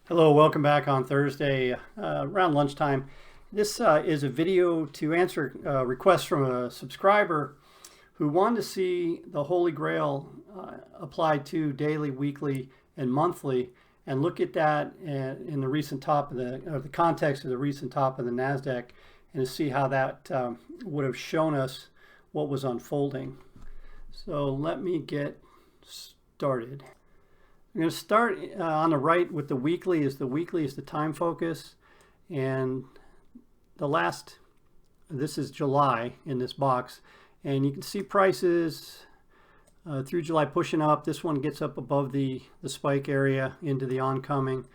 Hello, welcome back on Thursday around lunchtime. This is a video to answer requests from a subscriber who wanted to see the Holy Grail applied to daily, weekly, and monthly, and look at that in the recent top of the context of the recent top of the Nasdaq, and to see how that would have shown us what was unfolding. So let me get started. I'm going to start on the right with the weekly. The weekly is the time focus, and this is July in this box, and you can see prices through July pushing up. This one gets up above the spike area into the oncoming.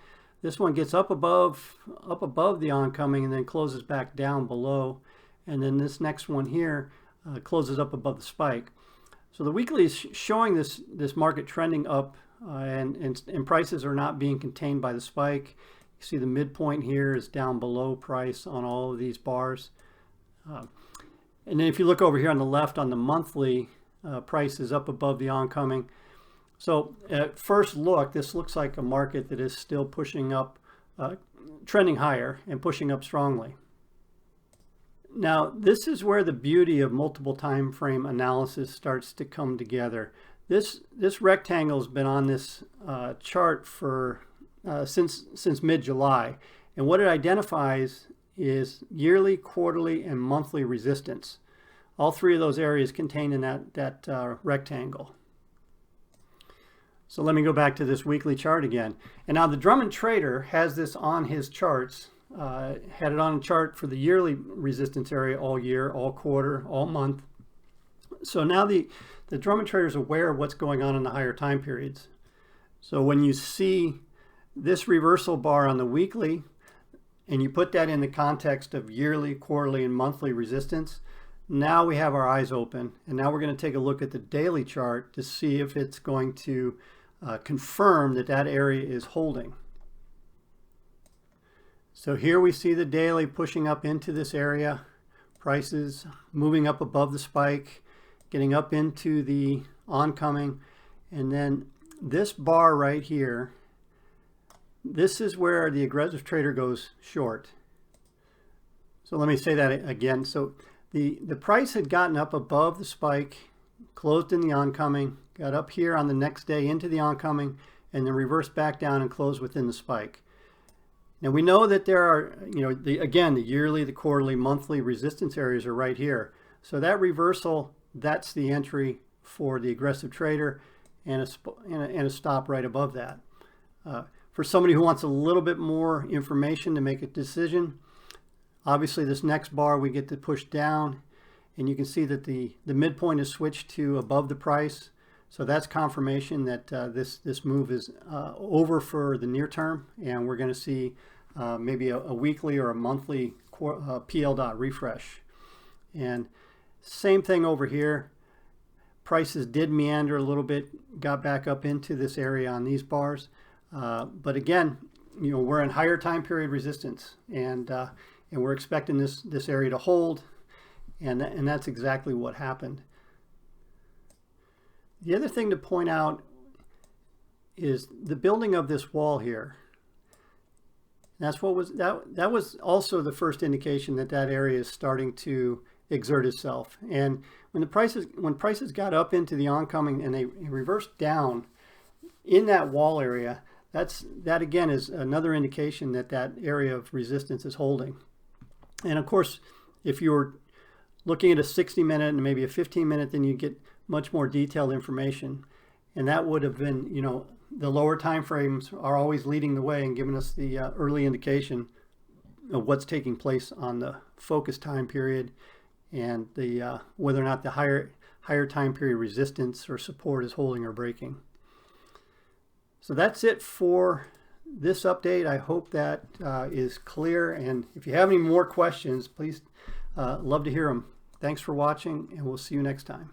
This one gets up above the oncoming and then closes back down below, and then this next one here closes up above the spike. So the weekly is showing this market trending up. And prices are not being contained by the spike. You see the midpoint here is down below price on all of these bars. And then if you look over here on the left on the monthly, price is up above the oncoming. So at first look, this looks like a market that is still pushing up, trending higher and pushing up strongly. Now, this is where the beauty of multiple time frame analysis starts to come together. This rectangle has been on this chart for since mid-July, and what it identifies is yearly, quarterly, and monthly resistance. All three of those areas contained in that rectangle. So let me go back to this weekly chart again. And now the Drummond trader has this on his charts, had it on a chart for the yearly resistance area all year, all quarter, all month. So now the Drummond trader is aware of what's going on in the higher time periods. So when you see this reversal bar on the weekly, and you put that in the context of yearly, quarterly, and monthly resistance, now we have our eyes open. And now we're going to take a look at the daily chart to see if it's going to confirm that that area is holding. So here we see the daily pushing up into this area, prices moving up above the spike, getting up into the oncoming, and then this bar right here, this is where the aggressive trader goes short. So let me say that again. So the price had gotten up above the spike, closed in the oncoming, got up here on the next day into the oncoming, and then reversed back down and closed within the spike. Now we know that there are, again, the yearly, the quarterly, monthly resistance areas are right here. So that reversal, that's the entry for the aggressive trader, and a stop right above that. For somebody who wants a little bit more information to make a decision, obviously this next bar we get to push down, and you can see that the midpoint is switched to above the price. So that's confirmation that this move is over for the near term, and we're going to see maybe a weekly or a monthly PL dot refresh. And same thing over here. Prices did meander a little bit, got back up into this area on these bars. But again, we're in higher time period resistance, and we're expecting this area to hold, and that's exactly what happened. The other thing to point out is the building of this wall here. That's what was that was also the first indication that that area is starting to exert itself. And when prices got up into the oncoming and they reversed down in that wall area, that again is another indication that that area of resistance is holding. And of course, if you're looking at a 60-minute and maybe a 15-minute, then you get much more detailed information. And that would have been, the lower time frames are always leading the way and giving us the early indication of what's taking place on the focus time period, and the whether or not the higher time period resistance or support is holding or breaking. So that's it for this update. I hope that is clear, and if you have any more questions, please love to hear them. Thanks for watching, and we'll see you next time.